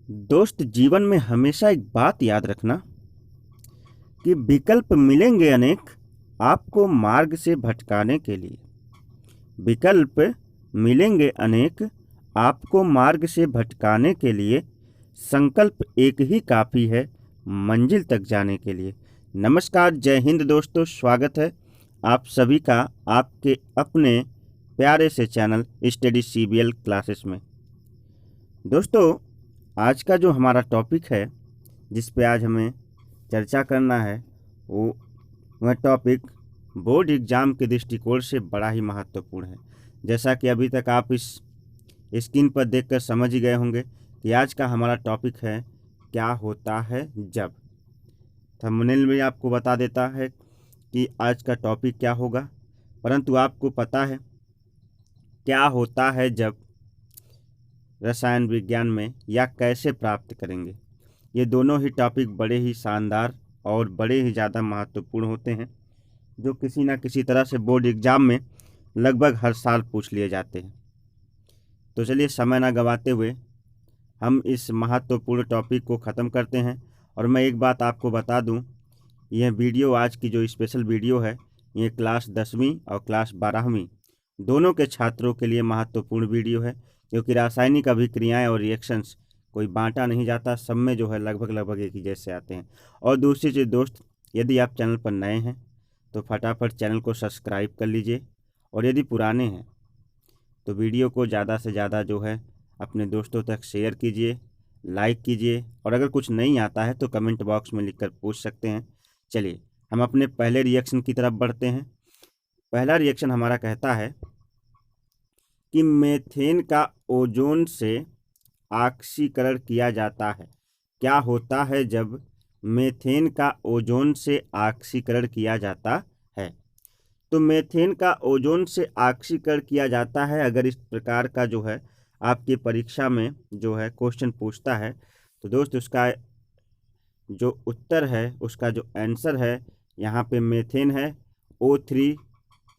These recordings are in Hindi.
दोस्त, जीवन में हमेशा एक बात याद रखना कि विकल्प मिलेंगे अनेक आपको मार्ग से भटकाने के लिए। विकल्प मिलेंगे अनेक आपको मार्ग से भटकाने के लिए। संकल्प एक ही काफ़ी है मंजिल तक जाने के लिए। नमस्कार, जय हिंद दोस्तों, स्वागत है आप सभी का आपके अपने प्यारे से चैनल स्टडी सीबीएल क्लासेस में। दोस्तों, आज का जो हमारा टॉपिक है जिस पे आज हमें चर्चा करना है वह टॉपिक बोर्ड एग्ज़ाम के दृष्टिकोण से बड़ा ही महत्वपूर्ण है। जैसा कि अभी तक आप इस स्क्रीन पर देखकर समझ ही गए होंगे कि आज का हमारा टॉपिक है क्या होता है जब। थंबनेल में आपको बता देता है कि आज का टॉपिक क्या होगा, परंतु आपको पता है क्या होता है जब रसायन विज्ञान में या कैसे प्राप्त करेंगे। ये दोनों ही टॉपिक बड़े ही शानदार और बड़े ही ज़्यादा महत्वपूर्ण होते हैं, जो किसी न किसी तरह से बोर्ड एग्ज़ाम में लगभग हर साल पूछ लिए जाते हैं। तो चलिए समय ना गंवाते हुए हम इस महत्वपूर्ण टॉपिक को ख़त्म करते हैं। और मैं एक बात आपको बता दूं, यह वीडियो आज की जो स्पेशल वीडियो है ये क्लास 10वीं और क्लास 12वीं दोनों के छात्रों के लिए महत्वपूर्ण वीडियो है, क्योंकि रासायनिक अभिक्रियाएं और रिएक्शंस कोई बांटा नहीं जाता, सब में जो है लगभग एक ही जैसे आते हैं। और दूसरी चीज़ दोस्त, यदि आप चैनल पर नए हैं तो फटाफट चैनल को सब्सक्राइब कर लीजिए, और यदि पुराने हैं तो वीडियो को ज़्यादा से ज़्यादा जो है अपने दोस्तों तक शेयर कीजिए, लाइक कीजिए, और अगर कुछ नहीं आता है तो कमेंट बॉक्स में लिखकर पूछ सकते हैं। चलिए हम अपने पहले रिएक्शन की तरफ बढ़ते हैं। पहला रिएक्शन हमारा कहता है कि मीथेन का ओजोन से ऑक्सीकरण किया जाता है। क्या होता है जब मीथेन का ओजोन से ऑक्सीकरण किया जाता है? तो मीथेन का ओजोन से ऑक्सीकरण किया जाता है, अगर इस प्रकार का जो है आपकी परीक्षा में जो है क्वेश्चन पूछता है तो दोस्त उसका जो उत्तर है, उसका जो आंसर है, यहाँ पे मीथेन है O3,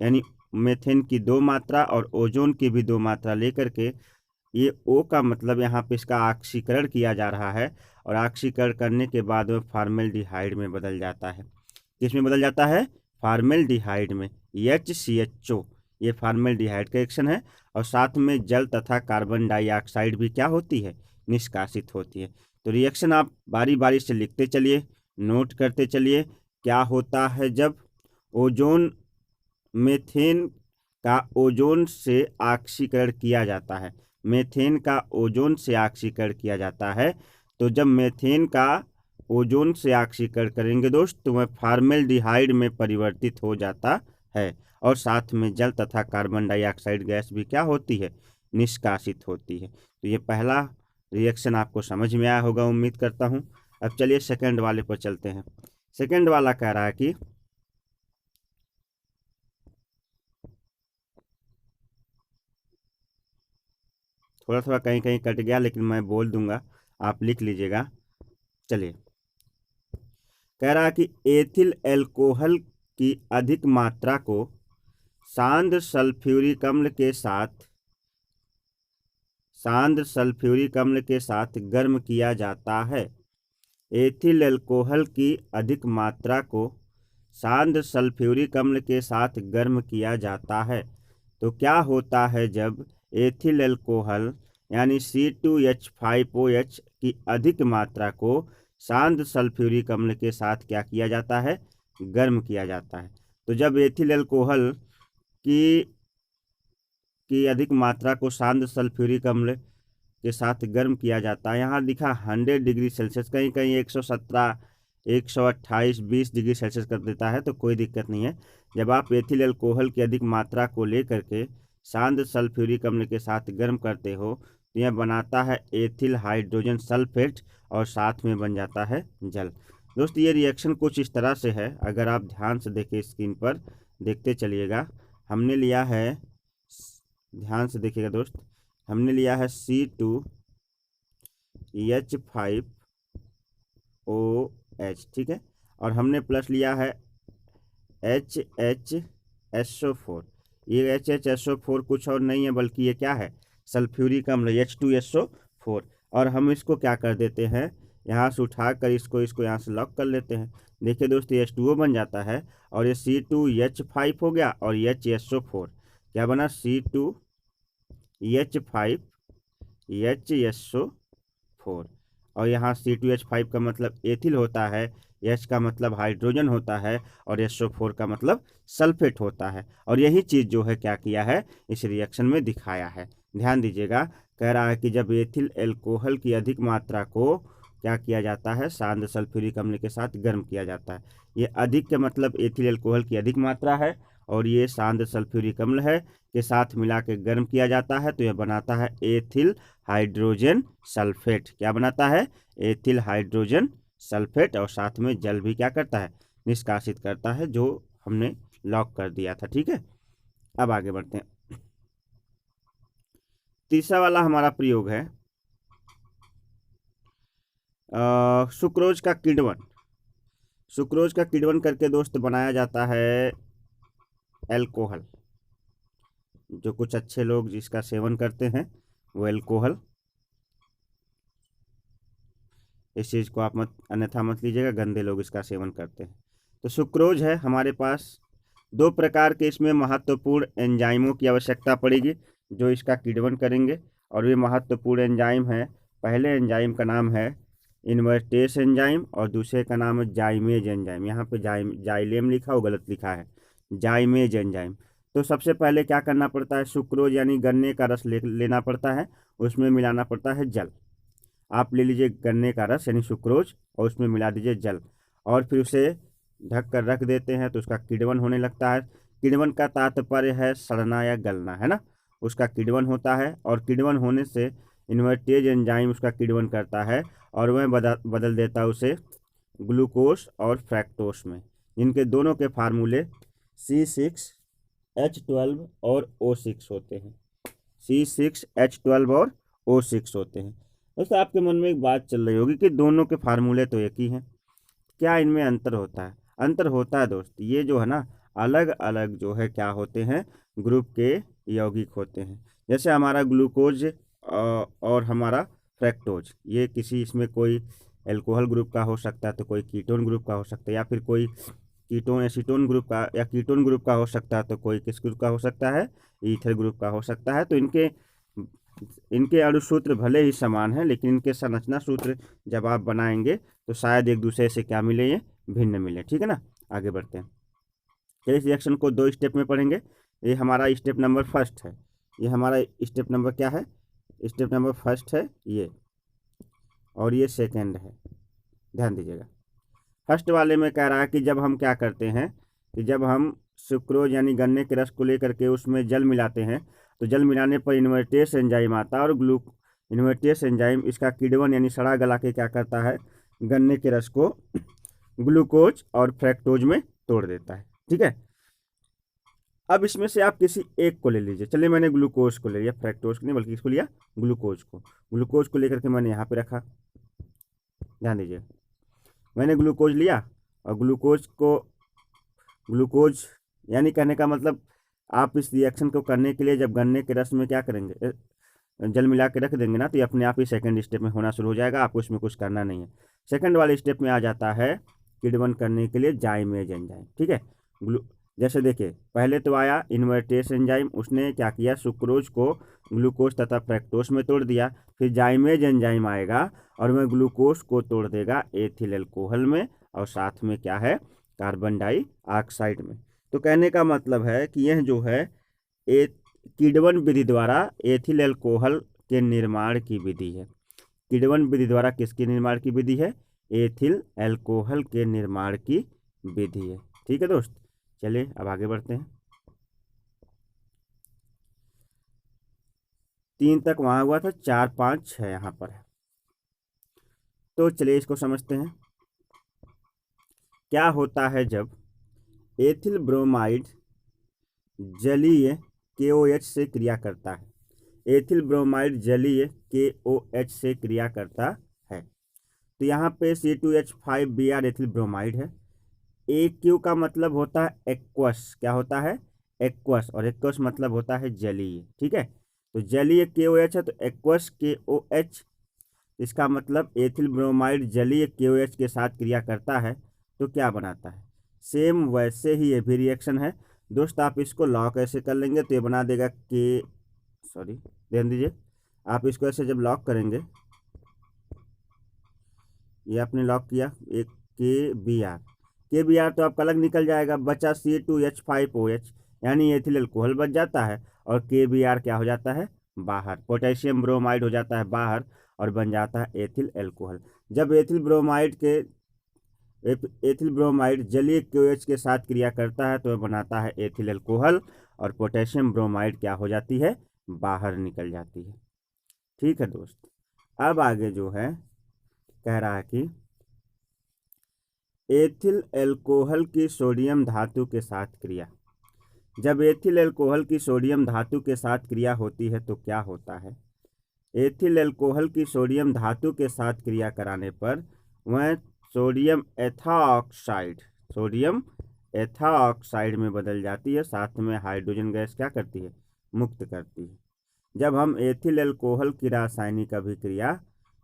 यानी मीथेन की 2 मात्रा और ओजोन की भी 2 मात्रा लेकर के ये O का मतलब यहाँ पे इसका ऑक्सीकरण किया जा रहा है, और ऑक्सीकरण करने के बाद में फॉर्मेल्डिहाइड में बदल जाता है। किस में बदल जाता है? फॉर्मेल्डिहाइड में, HCHO। ये फॉर्मेल्डिहाइड का रिएक्शन है, और साथ में जल तथा कार्बन डाइऑक्साइड भी क्या होती है? निष्कासित होती है। तो रिएक्शन आप बारी बारी से लिखते चलिए, नोट करते चलिए। क्या होता है जब ओजोन मीथेन का ओजोन से ऑक्सीकरण किया जाता है? मीथेन का ओजोन से ऑक्सीकरण किया जाता है, तो जब मीथेन का ओजोन से ऑक्सीकरण करेंगे दोस्त तो वह फॉर्मेल्डिहाइड में परिवर्तित हो जाता है, और साथ में जल तथा कार्बन डाइऑक्साइड गैस भी क्या होती है? निष्कासित होती है। तो ये पहला रिएक्शन आपको समझ में आया होगा, उम्मीद करता हूँ। अब चलिए सेकंड वाले पर चलते हैं। सेकंड वाला कह रहा है कि थोड़ा थोड़ा कहीं कहीं कट गया, लेकिन मैं बोल दूंगा, आप लिख लीजिएगा। चलिए, कह रहा है कि एथिल एल्कोहल की अधिक मात्रा को सांद्र सल्फ्यूरिक अम्ल के साथ गर्म किया जाता है। एथिल एल्कोहल की अधिक मात्रा को सांद्र सल्फ्यूरिक अम्ल के साथ गर्म किया जाता है। तो क्या होता है जब एथिल एल्कोहल यानी C2H5OH की अधिक मात्रा को सांद्र सल्फ्यूरिक अम्ल के साथ क्या किया जाता है? गर्म किया जाता है। तो जब एथिल एल्कोहल की अधिक मात्रा को सांद्र सल्फ्यूरिक अम्ल के साथ गर्म किया जाता है, यहाँ लिखा 100 डिग्री सेल्सियस, कहीं कहीं 117, 128, 20 डिग्री सेल्सियस कर देता है, तो कोई दिक्कत नहीं है। जब आप एथिल एल्कोहल की अधिक मात्रा को लेकर के सांद्र सल्फ्यूरिक अम्ल के साथ गर्म करते हो तो यह बनाता है एथिल हाइड्रोजन सल्फेट, और साथ में बन जाता है जल। दोस्त, ये रिएक्शन कुछ इस तरह से है, अगर आप ध्यान से देखें स्क्रीन पर, देखते चलिएगा। हमने लिया है, ध्यान से देखिएगा दोस्त, हमने लिया है C2H5OH, ठीक है, और हमने प्लस लिया है HHSO4। ये HHSO4 कुछ और नहीं है, बल्कि ये क्या है? सल्फ्यूरिक अम्ल, H2SO4। और हम इसको क्या कर देते हैं, यहाँ से उठा कर इसको यहाँ से लॉक कर लेते हैं। देखिए दोस्तों, H2O बन जाता है और ये C2H5 हो गया और HSO4 क्या बना, C2H5HSO4। और यहाँ C2H5 का मतलब एथिल होता है, H का मतलब हाइड्रोजन होता है और SO4 का मतलब सल्फेट होता है। और यही चीज़ जो है क्या किया है, इस रिएक्शन में दिखाया है। ध्यान दीजिएगा, कह रहा है कि जब एथिल एल्कोहल की अधिक मात्रा को क्या किया जाता है, शांत सल्फ्यूरिक अम्ल के साथ गर्म किया जाता है। ये अधिक के मतलब एथिल एल्कोहल की अधिक मात्रा है और ये शांत सल्फ्यूरिक अम्ल है के साथ मिला के गर्म किया जाता है तो यह बनाता है एथिल हाइड्रोजन सल्फेट। क्या बनाता है, एथिल हाइड्रोजन सल्फेट। और साथ में जल भी क्या करता है, निष्कासित करता है, जो हमने लॉक कर दिया था। ठीक है, अब आगे बढ़ते हैं। तीसरा वाला हमारा प्रयोग है सुक्रोज का किण्वन। सुक्रोज का किण्वन करके दोस्त बनाया जाता है एल्कोहल। जो कुछ अच्छे लोग जिसका सेवन करते हैं वो एल्कोहल, इस चीज़ को आप मत अन्यथा मत लीजिएगा, गंदे लोग इसका सेवन करते हैं। तो सुक्रोज है हमारे पास, दो प्रकार के इसमें महत्वपूर्ण एंजाइमों की आवश्यकता पड़ेगी जो इसका किण्वन करेंगे। और ये महत्वपूर्ण एंजाइम है, पहले एंजाइम का नाम है इन्वर्टेस एंजाइम और दूसरे का नाम है जाइमेज एंजाइम। यहाँ पे जाइलेम लिखा हो, गलत लिखा है, जाइमेज एंजाइम। तो सबसे पहले क्या करना पड़ता है, सुक्रोज यानी गन्ने का रस लेना पड़ता है, उसमें मिलाना पड़ता है जल। आप ले लीजिए गन्ने का रस यानी सुक्रोज और उसमें मिला दीजिए जल और फिर उसे ढक कर रख देते हैं तो उसका किण्वन होने लगता है। किण्वन का तात्पर्य है सड़ना या गलना, है ना, उसका किण्वन होता है। और किण्वन होने से इन्वर्टेज एंजाइम उसका किण्वन करता है और वह बदल देता है उसे ग्लूकोस और फ्रैक्टोस में, जिनके दोनों के फार्मूले C6H12 और O6 होते हैं। C6H12 और O6 होते हैं। दोस्तों आपके मन में एक बात चल रही होगी कि दोनों के फार्मूले तो एक ही हैं, क्या इनमें अंतर होता है? अंतर होता है दोस्त, ये जो है ना अलग अलग जो है क्या होते हैं, ग्रुप के यौगिक होते हैं। जैसे हमारा ग्लूकोज और हमारा फ्रैक्टोज, ये किसी इसमें कोई एल्कोहल ग्रुप का हो सकता है तो कोई कीटोन ग्रुप का हो सकता है, या फिर कोई कीटोन एसीटोन ग्रुप का या कीटोन ग्रुप का हो सकता है तो कोई किस ग्रुप का हो सकता है, ईथर ग्रुप का हो सकता है। तो इनके अणुसूत्र भले ही समान हैं लेकिन इनके संरचना सूत्र जब आप बनाएंगे तो शायद एक दूसरे से क्या मिले, ये भिन्न मिले। ठीक है ना, आगे बढ़ते हैं। चलिए इस रिएक्शन को दो स्टेप में पढ़ेंगे। ये हमारा स्टेप नंबर फर्स्ट है, ये हमारा स्टेप नंबर क्या है, स्टेप नंबर फर्स्ट है ये, और ये सेकेंड है। ध्यान दीजिएगा, फर्स्ट वाले में कह रहा है कि जब हम क्या करते हैं कि जब हम सुक्रोज यानी गन्ने के रस को लेकर के उसमें जल मिलाते हैं तो जल मिलाने पर इन्वर्टेस एंजाइम आता है और इन्वर्टेस एंजाइम इसका किण्वन यानी सड़ा गला के क्या करता है, गन्ने के रस को ग्लूकोज और फ्रैक्टोज में तोड़ देता है। ठीक है, अब इसमें से आप किसी एक को ले लीजिए। चलिए मैंने ग्लूकोज को ले लिया, फ्रैक्टोज को नहीं बल्कि इसको लिया, ग्लूकोज को। ग्लूकोज को लेकर के मैंने यहाँ पे रखा, ध्यान दीजिए, मैंने ग्लूकोज लिया और ग्लूकोज यानी कहने का मतलब आप इस रिएक्शन को करने के लिए जब गन्ने के रस में क्या करेंगे, जल मिला के रख देंगे ना, तो ये अपने आप ही सेकंड स्टेप में होना शुरू हो जाएगा, आपको इसमें कुछ करना नहीं है। सेकंड वाले स्टेप में आ जाता है किण्वन करने के लिए जाइमेज एंजाइम। ठीक है, जैसे देखिए पहले तो आया इन्वर्टेस एंजाइम, उसने क्या किया, सुक्रोज को ग्लूकोज तथा फ्रैक्टोज में तोड़ दिया। फिर जाइमेज एंजाइम आएगा और वह ग्लूकोज को तोड़ देगा एथिल एल्कोहल में और साथ में क्या है, कार्बन डाइऑक्साइड में। तो कहने का मतलब है कि यह जो है किण्वन विधि द्वारा एथिल एल्कोहल के निर्माण की विधि है। किण्वन विधि द्वारा किसके निर्माण की विधि है, एथिल एल्कोहल के निर्माण की विधि है। ठीक है दोस्त, चलिए अब आगे बढ़ते हैं। 3 तक वहां हुआ था, 4 5 6 यहाँ पर है। तो चलिए इसको समझते हैं। क्या होता है जब एथिल ब्रोमाइड जलीय KOH से क्रिया करता है, एथिल ब्रोमाइड जलीय KOH से क्रिया करता है। तो यहाँ पे C2H5Br एथिल ब्रोमाइड है। AQ का मतलब होता है एक्वस, क्या होता है, एक्वस, और एक्वस मतलब होता है जलीय। ठीक है, तो जलीय KOH है तो एक्वस KOH इसका मतलब एथिल ब्रोमाइड जलीय KOH के साथ क्रिया करता है तो क्या बनाता है। सेम वैसे ही ये भी रिएक्शन है दोस्त। आप इसको लॉक ऐसे कर लेंगे तो ये बना देगा ध्यान दीजिए, आप इसको ऐसे जब लॉक करेंगे, ये आपने लॉक किया, एक KBr तो आपका अलग निकल जाएगा, बचा C2H5OH, यानी एथिल अल्कोहल बच जाता है और KBr क्या हो जाता है बाहर, पोटेशियम ब्रोमाइड हो जाता है बाहर और बन जाता है एथिल अल्कोहल। जब एथिल ब्रोमाइड जलीय KOH के साथ क्रिया करता है तो बनाता है एथिल अल्कोहल और पोटेशियम ब्रोमाइड क्या हो जाती है बाहर निकल जाती है। ठीक है दोस्त। अब आगे जो है कह रहा है कि एथिल अल्कोहल की सोडियम धातु के साथ क्रिया। जब एथिल अल्कोहल की सोडियम धातु के साथ क्रिया होती है तो क्या होता है। एथिल अल्कोहल की सोडियम धातु के साथ क्रिया कराने पर वह सोडियम एथाऑक्साइड में बदल जाती है, साथ में हाइड्रोजन गैस क्या करती है मुक्त करती है। जब हम एथिल अल्कोहल की रासायनिक अभिक्रिया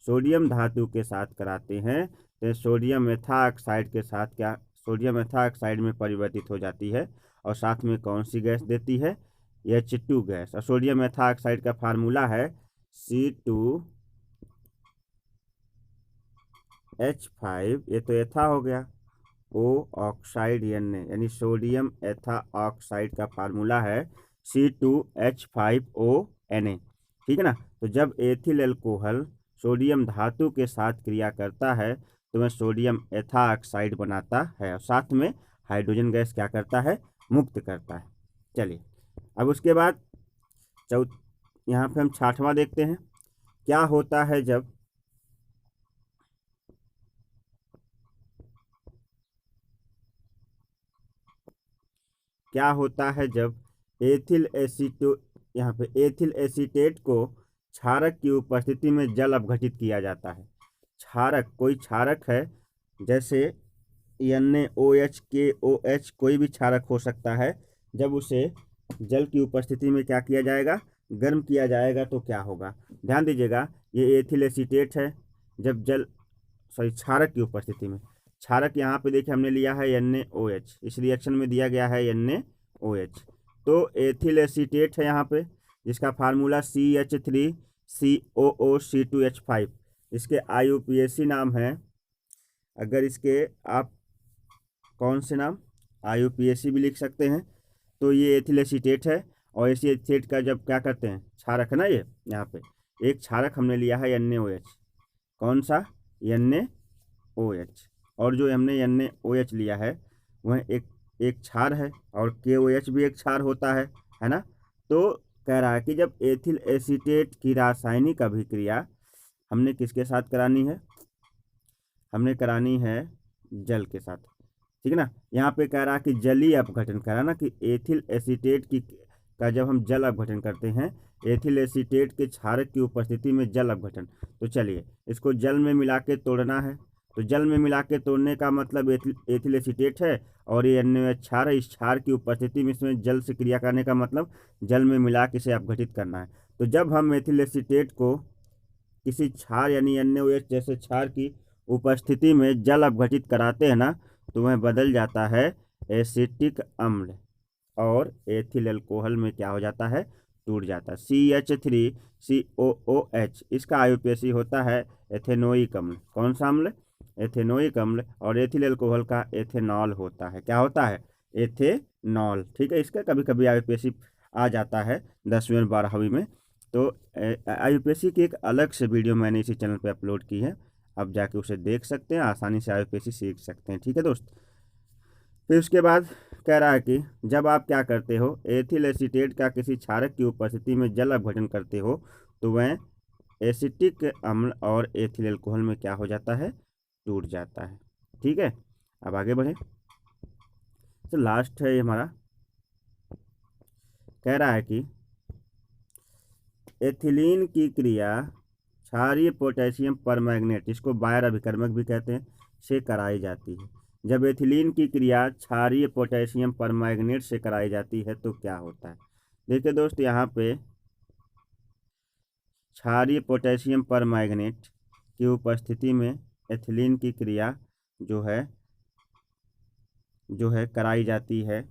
सोडियम धातु के साथ कराते हैं तो सोडियम एथाऑक्साइड के साथ क्या सोडियम एथाऑक्साइड में परिवर्तित हो जाती है और साथ में कौन सी गैस देती है H2 गैस। और सोडियम एथाऑक्साइड का फार्मूला है C2H5, ये तो एथा हो गया, O ऑक्साइड Na, यानी सोडियम एथा ऑक्साइड का फार्मूला है C2H5ONa। ठीक है ना। तो जब एथिल अल्कोहल सोडियम धातु के साथ क्रिया करता है तो वह सोडियम एथाऑक्साइड बनाता है और साथ में हाइड्रोजन गैस क्या करता है मुक्त करता है। चलिए अब उसके बाद यहाँ पे हम 6वां देखते हैं। क्या होता है जब एथिल एसीटेट को क्षारक की उपस्थिति में जल अपघटित किया जाता है। क्षारक, कोई क्षारक है जैसे NaOH KOH, कोई भी क्षारक हो सकता है। जब उसे जल की उपस्थिति में क्या किया जाएगा गर्म किया जाएगा तो क्या होगा। ध्यान दीजिएगा, ये एथिल एसीटेट है। जब क्षारक की उपस्थिति में, क्षारक यहाँ पे देखिए हमने लिया है NaOH, इस रिएक्शन में दिया गया है NaOH, तो एथिल एसीटेट है यहाँ पे जिसका फार्मूला CH3COOC2H5। इसके IUPAC नाम है, अगर इसके आप कौन से नाम IUPAC भी लिख सकते हैं। तो ये एथिल एसीटेट है और इसी एसीटेट का जब क्या करते हैं क्षारक है ना, ये यहाँ पे एक क्षारक हमने लिया है NaOH, कौन सा NaOH, और जो हमने NaOH लिया है वह एक क्षार है और KOH भी एक क्षार होता है ना। तो कह रहा है कि जब एथिल एसीटेट की रासायनिक अभिक्रिया हमने किसके साथ करानी है, हमने करानी है जल के साथ। ठीक है ना। यहाँ पे कह रहा है कि जलीय अपघटन कराना, कि एथिल एसीटेट का जब हम जल अपघटन करते हैं, एथिल एसीटेट के क्षारक की उपस्थिति में जल अपघटन। तो चलिए इसको जल में मिला के तोड़ना है। तो जल में मिला के तोड़ने का मतलब एथिल एसीटेट है और ये NaOH क्षार है। इस क्षार की उपस्थिति में इसमें जल से क्रिया करने का मतलब जल में मिला के इसे अपघटित करना है। तो जब हम एथिल एसीटेट को किसी क्षार यानी NaOH जैसे क्षार की उपस्थिति में जल अपघटित कराते हैं ना, तो वह बदल जाता है एसिटिक अम्ल और एथिल अल्कोहल में क्या हो जाता है टूट जाता है। CH3COOH, इसका IUPAC होता है एथेनोइक अम्ल। कौन सा अम्ल एथेनोइक अम्ल। और एथिल अल्कोहल का एथेनॉल होता है, क्या होता है एथेनॉल। ठीक है, इसका कभी कभी IUPAC आ जाता है 10वीं और 12वीं में। तो IUPAC की एक अलग से वीडियो मैंने इसी चैनल पे अपलोड की है, अब जाके उसे देख सकते हैं, आसानी से IUPAC सीख सकते हैं। ठीक है दोस्त। फिर उसके बाद कह रहा है कि जब आप क्या करते हो एथिल एसीटेट का किसी क्षारक की उपस्थिति में जल अपघटन करते हो तो वह एसिटिक अम्ल और एथिल अल्कोहल में क्या हो जाता है टूट जाता है। ठीक है, अब आगे बढ़े। तो लास्ट है हमारा, कह रहा है कि एथिलीन की क्रिया क्षारीय पोटेशियम परमैंगनेट, इसको बायर अभिकर्मक भी कहते हैं, से कराई जाती है। जब एथिलीन की क्रिया क्षारीय पोटेशियम परमैंगनेट से कराई जाती है तो क्या होता है। देखिए दोस्त, यहाँ पे क्षारीय पोटेशियम परमैंगनेट की उपस्थिति में एथिलीन की क्रिया जो है कराई जाती है,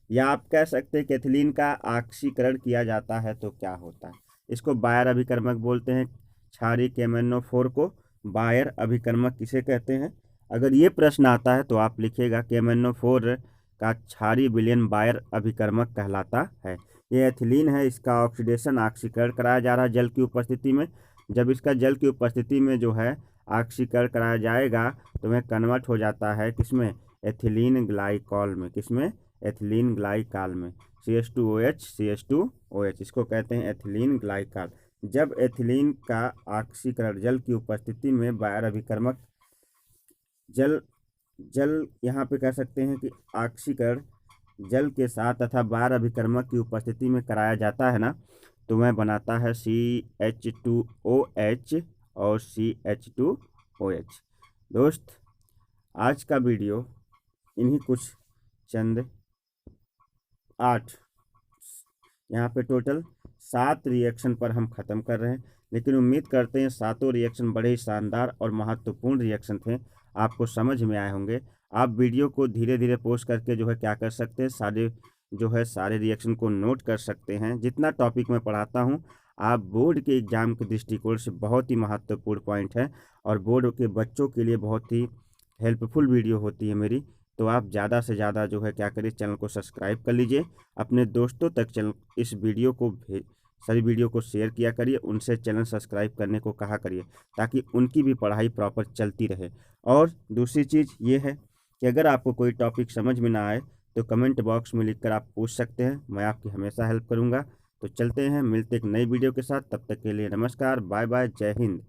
या आप कह सकते हैं कि एथिलीन का ऑक्सीकरण किया जाता है तो क्या होता है। इसको बायर अभिकर्मक बोलते हैं। क्षारीय KMnO4 को बायर अभिकर्मक किसे कहते हैं? अगर ये प्रश्न आता है तो आप लिखिएगा KMnO4 का क्षारीय विलयन बायर अभिकर्मक कहलाता है। ये एथिलीन है, इसका ऑक्सीडेशन ऑक्सीकरण कराया जा रहा है जल की उपस्थिति में। जब इसका जल की उपस्थिति में जो है ऑक्सीकरण कराया जाएगा तो वह कन्वर्ट हो जाता है किसमें? एथिलीन ग्लाइकॉल में। किसमें? एथिलीन ग्लाइकॉल में। CH2OH इसको कहते हैं एथिलीन ग्लाइकॉल। जब एथिलीन का ऑक्सीकरण जल की उपस्थिति में बायर अभिकर्मक जल यहाँ पे कह सकते हैं कि ऑक्सीकरण जल के साथ तथा बायर अभिकर्मक की उपस्थिति में कराया जाता है ना, तो वह बनाता है CH2OH और CH2OH। दोस्त, आज का वीडियो इन्हीं कुछ चंद 8 यहाँ पे टोटल 7 रिएक्शन पर हम ख़त्म कर रहे हैं, लेकिन उम्मीद करते हैं सातों रिएक्शन बड़े ही शानदार और महत्वपूर्ण रिएक्शन थे, आपको समझ में आए होंगे। आप वीडियो को धीरे धीरे पोस्ट करके जो है क्या कर सकते हैं, सारे रिएक्शन को नोट कर सकते हैं। जितना टॉपिक मैं पढ़ाता हूँ आप बोर्ड के एग्ज़ाम के दृष्टिकोण से बहुत ही महत्वपूर्ण पॉइंट है और बोर्ड के बच्चों के लिए बहुत ही हेल्पफुल वीडियो होती है मेरी। तो आप ज़्यादा से ज़्यादा जो है क्या करिए, चैनल को सब्सक्राइब कर लीजिए, अपने दोस्तों तक इस वीडियो को सभी वीडियो को शेयर किया करिए, उनसे चैनल सब्सक्राइब करने को कहा करिए ताकि उनकी भी पढ़ाई प्रॉपर चलती रहे। और दूसरी चीज़ ये है कि अगर आपको कोई टॉपिक समझ में ना आए तो कमेंट बॉक्स में लिखकर आप पूछ सकते हैं, मैं आपकी हमेशा हेल्प करूँगा। तो चलते हैं, मिलते एक नई वीडियो के साथ, तब तक के लिए नमस्कार, बाय बाय, जय हिंद।